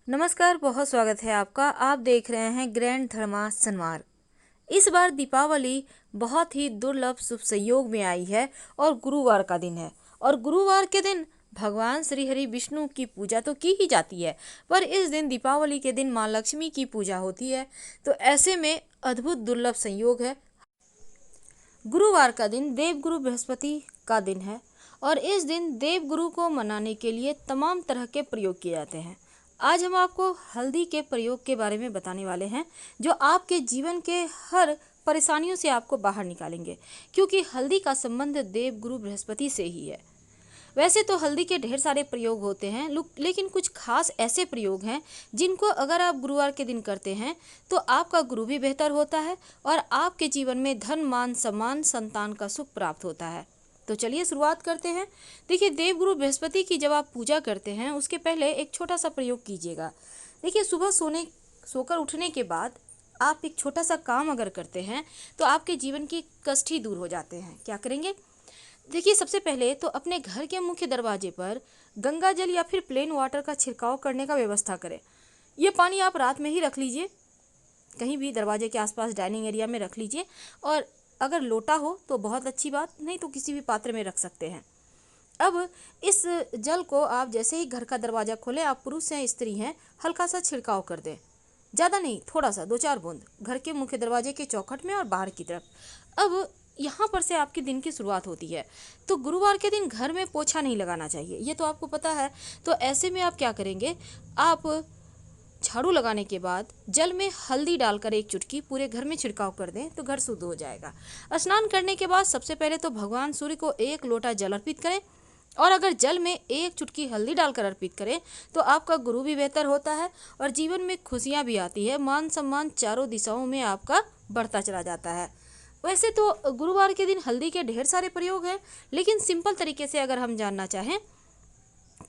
नमस्कार, बहुत स्वागत है आपका। आप देख रहे हैं ग्रैंड धर्मा संवार। इस बार दीपावली बहुत ही दुर्लभ शुभ संयोग में आई है और गुरुवार का दिन है। और गुरुवार के दिन भगवान श्री हरि विष्णु की पूजा तो की ही जाती है, पर इस दिन दीपावली के दिन माँ लक्ष्मी की पूजा होती है। तो ऐसे में अद्भुत दुर्लभ संयोग है। गुरुवार का दिन देवगुरु बृहस्पति का दिन है और इस दिन देवगुरु को मनाने के लिए तमाम तरह के प्रयोग किए जाते हैं। आज हम आपको हल्दी के प्रयोग के बारे में बताने वाले हैं, जो आपके जीवन के हर परेशानियों से आपको बाहर निकालेंगे, क्योंकि हल्दी का संबंध देवगुरु बृहस्पति से ही है। वैसे तो हल्दी के ढेर सारे प्रयोग होते हैं, लेकिन कुछ खास ऐसे प्रयोग हैं जिनको अगर आप गुरुवार के दिन करते हैं तो आपका गुरु भी बेहतर होता है और आपके जीवन में धन मान सम्मान संतान का सुख प्राप्त होता है। तो चलिए शुरुआत करते हैं। देखिए, देवगुरु बृहस्पति की जब आप पूजा करते हैं उसके पहले एक छोटा सा प्रयोग कीजिएगा। देखिए, सुबह सोकर उठने के बाद आप एक छोटा सा काम अगर करते हैं तो आपके जीवन की कष्ट ही दूर हो जाते हैं। क्या करेंगे? देखिए, सबसे पहले तो अपने घर के मुख्य दरवाजे पर गंगा जल या फिर प्लेन वाटर का छिड़काव करने का व्यवस्था करें। ये पानी आप रात में ही रख लीजिए, कहीं भी दरवाजे के आसपास डाइनिंग एरिया में रख लीजिए। और अगर लोटा हो तो बहुत अच्छी बात, नहीं तो किसी भी पात्र में रख सकते हैं। अब इस जल को आप जैसे ही घर का दरवाज़ा खोलें, आप पुरुष हैं स्त्री हैं, हल्का सा छिड़काव कर दें। ज़्यादा नहीं, थोड़ा सा 2-4 बूंद घर के मुख्य दरवाजे के चौखट में और बाहर की तरफ। अब यहाँ पर से आपके दिन की शुरुआत होती है। तो गुरुवार के दिन घर में पोछा नहीं लगाना चाहिए, ये तो आपको पता है। तो ऐसे में आप क्या करेंगे, आप झाड़ू लगाने के बाद जल में हल्दी डालकर एक चुटकी पूरे घर में छिड़काव कर दें तो घर शुद्ध हो जाएगा। स्नान करने के बाद सबसे पहले तो भगवान सूर्य को 1 लोटा जल अर्पित करें, और अगर जल में 1 चुटकी हल्दी डालकर अर्पित करें तो आपका गुरु भी बेहतर होता है और जीवन में खुशियां भी आती है। मान सम्मान चारों दिशाओं में आपका बढ़ता चला जाता है। वैसे तो गुरुवार के दिन हल्दी के ढेर सारे प्रयोग हैं, लेकिन सिंपल तरीके से अगर हम जानना चाहें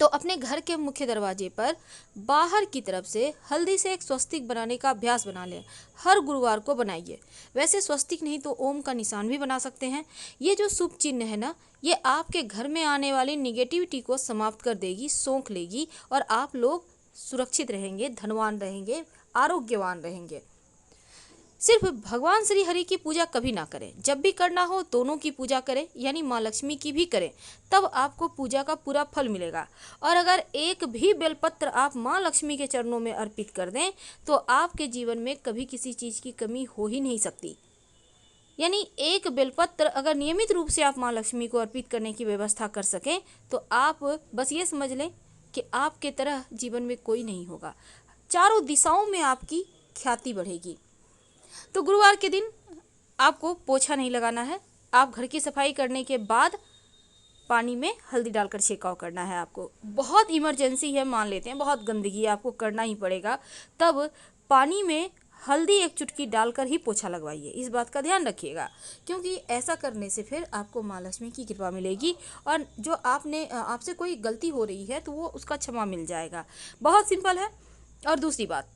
तो अपने घर के मुख्य दरवाजे पर बाहर की तरफ से हल्दी से एक स्वस्तिक बनाने का अभ्यास बना लें। हर गुरुवार को बनाइए। वैसे स्वस्तिक नहीं तो ओम का निशान भी बना सकते हैं। ये जो शुभ चिन्ह है ना, ये आपके घर में आने वाली निगेटिविटी को समाप्त कर देगी, सोख लेगी और आप लोग सुरक्षित रहेंगे, धनवान रहेंगे, आरोग्यवान रहेंगे। सिर्फ भगवान श्री हरि की पूजा कभी ना करें, जब भी करना हो दोनों की पूजा करें, यानी माँ लक्ष्मी की भी करें, तब आपको पूजा का पूरा फल मिलेगा। और अगर एक भी बेलपत्र आप माँ लक्ष्मी के चरणों में अर्पित कर दें तो आपके जीवन में कभी किसी चीज़ की कमी हो ही नहीं सकती। यानी एक बेलपत्र अगर नियमित रूप से आप माँ लक्ष्मी को अर्पित करने की व्यवस्था कर सकें तो आप बस ये समझ लें कि आपके तरह जीवन में कोई नहीं होगा। चारों दिशाओं में आपकी ख्याति बढ़ेगी। तो गुरुवार के दिन आपको पोछा नहीं लगाना है। आप घर की सफाई करने के बाद पानी में हल्दी डालकर छिड़काव करना है। आपको बहुत इमरजेंसी है, मान लेते हैं बहुत गंदगी है, आपको करना ही पड़ेगा, तब पानी में हल्दी 1 चुटकी डालकर ही पोछा लगवाइए। इस बात का ध्यान रखिएगा, क्योंकि ऐसा करने से फिर आपको माँ लक्ष्मी की कृपा मिलेगी और जो आपसे कोई गलती हो रही है तो वो उसका क्षमा मिल जाएगा। बहुत सिंपल है। और दूसरी बात,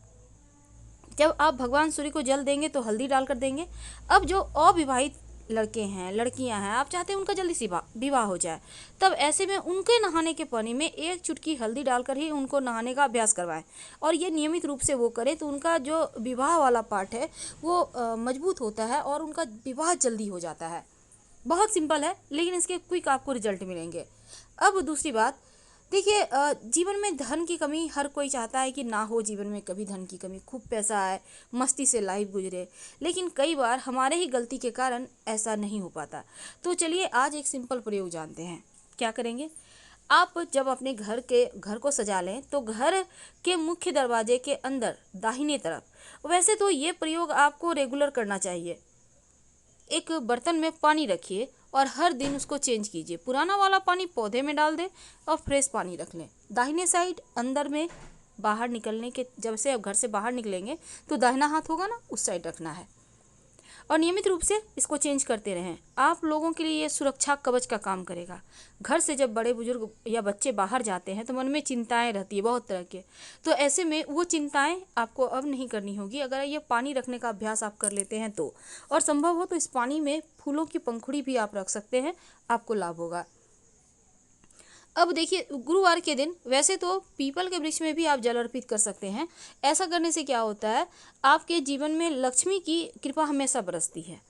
जब आप भगवान सूर्य को जल देंगे तो हल्दी डालकर देंगे। अब जो अविवाहित लड़के हैं, लड़कियां हैं, आप चाहते हैं उनका जल्दी से विवाह हो जाए, तब ऐसे में उनके नहाने के पानी में 1 चुटकी हल्दी डालकर ही उनको नहाने का अभ्यास करवाएं। और ये नियमित रूप से वो करें तो उनका जो विवाह वाला पार्ट है वो मजबूत होता है और उनका विवाह जल्दी हो जाता है। बहुत सिंपल है, लेकिन इसके क्विक आपको रिजल्ट मिलेंगे। अब दूसरी बात, देखिए, जीवन में धन की कमी हर कोई चाहता है कि ना हो, जीवन में कभी धन की कमी, खूब पैसा आए, मस्ती से लाइफ गुजरे, लेकिन कई बार हमारे ही गलती के कारण ऐसा नहीं हो पाता। तो चलिए आज एक सिंपल प्रयोग जानते हैं। क्या करेंगे, आप जब अपने घर को सजा लें तो घर के मुख्य दरवाजे के अंदर दाहिने तरफ, वैसे तो ये प्रयोग आपको रेगुलर करना चाहिए, एक बर्तन में पानी रखिए और हर दिन उसको चेंज कीजिए। पुराना वाला पानी पौधे में डाल दें और फ्रेश पानी रख लें। दाहिने साइड अंदर में, बाहर निकलने के, जब से आप घर से बाहर निकलेंगे तो दाहिना हाथ होगा ना, उस साइड रखना है और नियमित रूप से इसको चेंज करते रहें। आप लोगों के लिए ये सुरक्षा कवच का काम करेगा। घर से जब बड़े बुजुर्ग या बच्चे बाहर जाते हैं तो मन में चिंताएं रहती है बहुत तरह के, तो ऐसे में वो चिंताएं आपको अब नहीं करनी होगी अगर ये पानी रखने का अभ्यास आप कर लेते हैं तो। और संभव हो तो इस पानी में फूलों की पंखुड़ी भी आप रख सकते हैं, आपको लाभ होगा। अब देखिए, गुरुवार के दिन वैसे तो पीपल के वृक्ष में भी आप जल अर्पित कर सकते हैं। ऐसा करने से क्या होता है, आपके जीवन में लक्ष्मी की कृपा हमेशा बरसती है,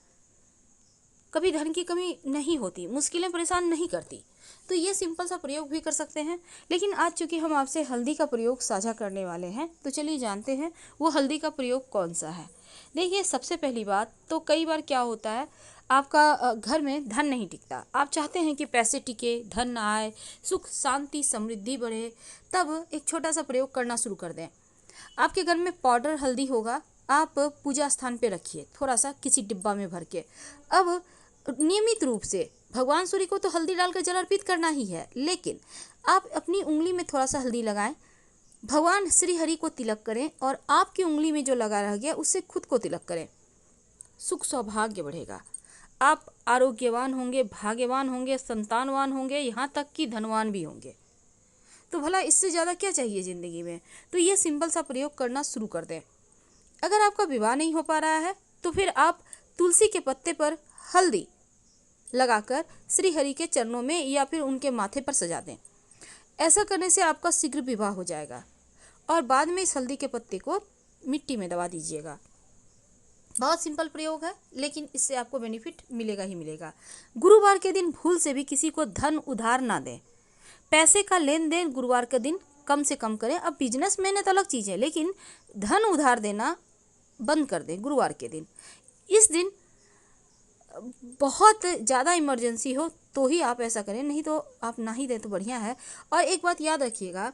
कभी धन की कमी नहीं होती, मुश्किलें परेशान नहीं करती। तो ये सिंपल सा प्रयोग भी कर सकते हैं। लेकिन आज चूंकि हम आपसे हल्दी का प्रयोग साझा करने वाले हैं, तो चलिए जानते हैं वो हल्दी का प्रयोग कौन सा है। देखिए, सबसे पहली बात तो कई बार क्या होता है, आपका घर में धन नहीं टिकता, आप चाहते हैं कि पैसे टिके, धन आए, सुख शांति समृद्धि बढ़े, तब एक छोटा सा प्रयोग करना शुरू कर दें। आपके घर में पाउडर हल्दी होगा, आप पूजा स्थान पे रखिए थोड़ा सा किसी डिब्बा में भर के। अब नियमित रूप से भगवान सूर्य को तो हल्दी डालकर जल अर्पित करना ही है, लेकिन आप अपनी उंगली में थोड़ा सा हल्दी लगाएं, भगवान श्री हरि को तिलक करें और आपकी उंगली में जो लगा रह गया उससे खुद को तिलक करें। सुख सौभाग्य बढ़ेगा, आप आरोग्यवान होंगे, भाग्यवान होंगे, संतानवान होंगे, यहाँ तक कि धनवान भी होंगे। तो भला इससे ज़्यादा क्या चाहिए ज़िंदगी में। तो ये सिंपल सा प्रयोग करना शुरू कर दें। अगर आपका विवाह नहीं हो पा रहा है तो फिर आप तुलसी के पत्ते पर हल्दी लगाकर श्री हरि के चरणों में या फिर उनके माथे पर सजा दें। ऐसा करने से आपका शीघ्र विवाह हो जाएगा और बाद में इस हल्दी के पत्ते को मिट्टी में दबा दीजिएगा। बहुत सिंपल प्रयोग है, लेकिन इससे आपको बेनिफिट मिलेगा ही मिलेगा। गुरुवार के दिन भूल से भी किसी को धन उधार ना दें। पैसे का लेन देन गुरुवार के दिन कम से कम करें। अब बिजनेस में तो अलग चीज़ है, लेकिन धन उधार देना बंद कर दें गुरुवार के दिन। इस दिन बहुत ज़्यादा इमरजेंसी हो तो ही आप ऐसा करें, नहीं तो आप ना ही दें तो बढ़िया है। और एक बात याद रखिएगा,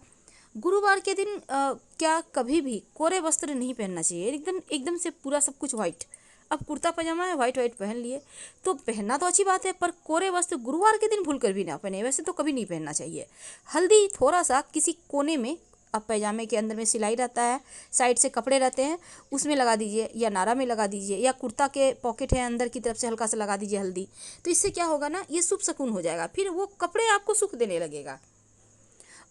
गुरुवार के दिन क्या कभी भी कोरे वस्त्र नहीं पहनना चाहिए, एकदम से पूरा सब कुछ वाइट। अब कुर्ता पजामा है, वाइट पहन लिए तो पहनना तो अच्छी बात है, पर कोरे वस्त्र गुरुवार के दिन भूल कर भी ना पहने, वैसे तो कभी नहीं पहनना चाहिए। हल्दी थोड़ा सा किसी कोने में, अब पैजामे के अंदर में सिलाई रहता है, साइड से कपड़े रहते हैं, उसमें लगा दीजिए या नारा में लगा दीजिए, या कुर्ता के पॉकेट है अंदर की तरफ से हल्का सा लगा दीजिए हल्दी। तो इससे क्या होगा ना, ये शुभ शकुन हो जाएगा, फिर वो कपड़े आपको सुख देने लगेगा।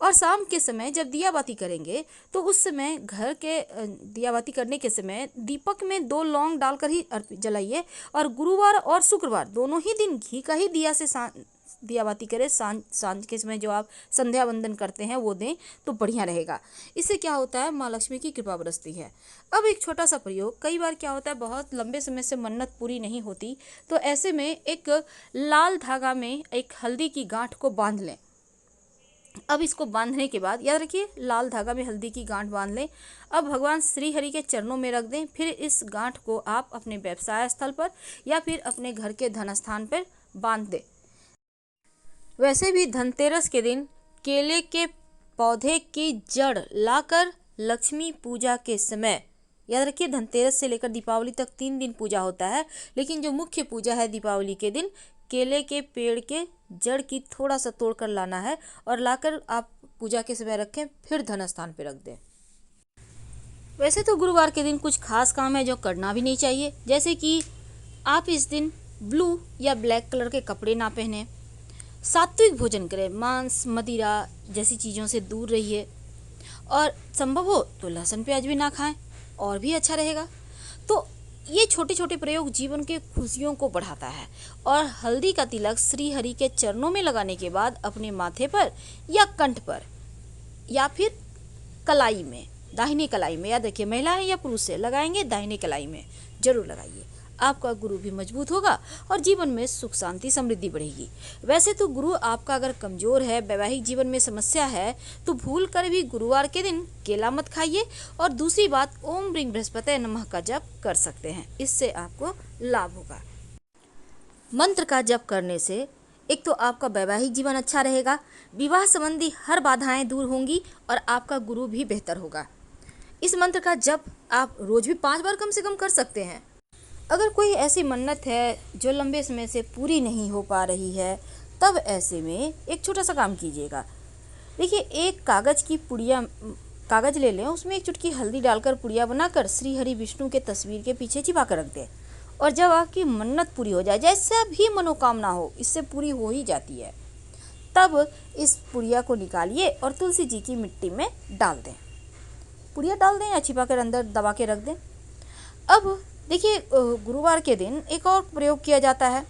और शाम के समय जब दिया बाती करेंगे तो उस समय घर के दिया बाती करने के समय दीपक में 2 लौंग डालकर ही जलाइए। और गुरुवार और शुक्रवार दोनों ही दिन घी का ही दिया से दिया बाती करें। सांझ के समय जो आप संध्या वंदन करते हैं वो दें तो बढ़िया रहेगा। इससे क्या होता है, माँ लक्ष्मी की कृपा बरसती है। अब एक छोटा सा प्रयोग, कई बार क्या होता है बहुत लंबे समय से मन्नत पूरी नहीं होती, तो ऐसे में एक लाल धागा में एक हल्दी की गांठ को बांध लें। अब इसको बांधने के बाद याद रखिए, लाल धागा में हल्दी की गांठ बांध लें। अब भगवान श्री हरि के चरणों में रख दें। फिर इस गांठ को आप अपने व्यवसाय स्थल पर या फिर अपने घर के धन स्थान पर बांध दें। वैसे भी धनतेरस के दिन केले के पौधे की जड़ लाकर लक्ष्मी पूजा के समय, याद रखिए धनतेरस से लेकर दीपावली तक 3 दिन पूजा होता है, लेकिन जो मुख्य पूजा है दीपावली के दिन केले के पेड़ के जड़ की थोड़ा सा तोड़कर लाना है और लाकर आप पूजा के समय रखें, फिर धन स्थान पे रख दें। वैसे तो गुरुवार के दिन कुछ खास काम है जो करना भी नहीं चाहिए, जैसे कि आप इस दिन ब्लू या ब्लैक कलर के कपड़े ना पहने, सात्विक भोजन करें, मांस मदिरा जैसी चीज़ों से दूर रहिए, और संभव हो तो लहसुन प्याज भी ना खाएं और भी अच्छा रहेगा। तो ये छोटे छोटे प्रयोग जीवन के खुशियों को बढ़ाता है। और हल्दी का तिलक श्री हरि के चरणों में लगाने के बाद अपने माथे पर या कंठ पर या फिर कलाई में, दाहिने कलाई में, याद रखिए महिला है या पुरुष से लगाएंगे, दाहिने कलाई में जरूर लगाइए। आपका गुरु भी मजबूत होगा और जीवन में सुख शांति समृद्धि बढ़ेगी। वैसे तो गुरु आपका अगर कमजोर है, वैवाहिक जीवन में समस्या है, तो भूल कर भी गुरुवार के दिन केला मत खाइए। और दूसरी बात, ओम ब्रीं बृहस्पतये नमः का जप कर सकते हैं, इससे आपको लाभ होगा। मंत्र का जप करने से एक तो आपका वैवाहिक जीवन अच्छा रहेगा, विवाह संबंधी हर बाधाएं दूर होंगी और आपका गुरु भी बेहतर होगा। इस मंत्र का जप आप रोज भी 5 बार कम से कम कर सकते हैं। अगर कोई ऐसी मन्नत है जो लंबे समय से पूरी नहीं हो पा रही है, तब ऐसे में एक छोटा सा काम कीजिएगा। देखिए, एक कागज़ ले लें, उसमें एक चुटकी हल्दी डालकर पुड़िया बनाकर श्री हरि विष्णु के तस्वीर के पीछे छिपा कर रख दें। और जब आपकी मन्नत पूरी हो जाए, जैसा भी मनोकामना हो, इससे पूरी हो ही जाती है, तब इस पुड़िया को निकालिए और तुलसी जी की मिट्टी में डाल दें। पुड़िया डाल दें या छिपा कर अंदर दबा के रख दें। अब देखिए, गुरुवार के दिन एक और प्रयोग किया जाता है,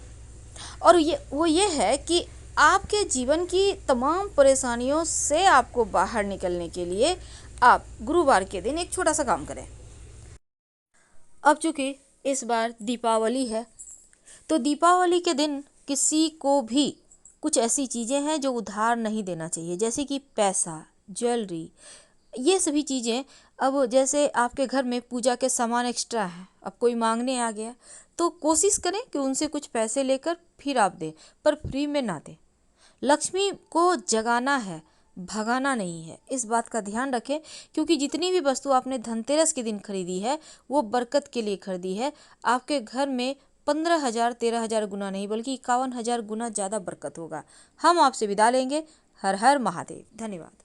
और ये है कि आपके जीवन की तमाम परेशानियों से आपको बाहर निकलने के लिए आप गुरुवार के दिन एक छोटा सा काम करें। अब चूंकि इस बार दीपावली है, तो दीपावली के दिन किसी को भी कुछ ऐसी चीज़ें हैं जो उधार नहीं देना चाहिए, जैसे कि पैसा, ज्वेलरी, ये सभी चीज़ें। अब जैसे आपके घर में पूजा के सामान एक्स्ट्रा है, अब कोई मांगने आ गया, तो कोशिश करें कि उनसे कुछ पैसे लेकर फिर आप दें, पर फ्री में ना दें। लक्ष्मी को जगाना है, भगाना नहीं है, इस बात का ध्यान रखें। क्योंकि जितनी भी वस्तु आपने धनतेरस के दिन खरीदी है वो बरकत के लिए खरीदी है। आपके घर में 15,000 13,000 गुना नहीं बल्कि 51,000 गुना ज़्यादा बरकत होगा। हम आपसे विदा लेंगे। हर हर महादेव। धन्यवाद।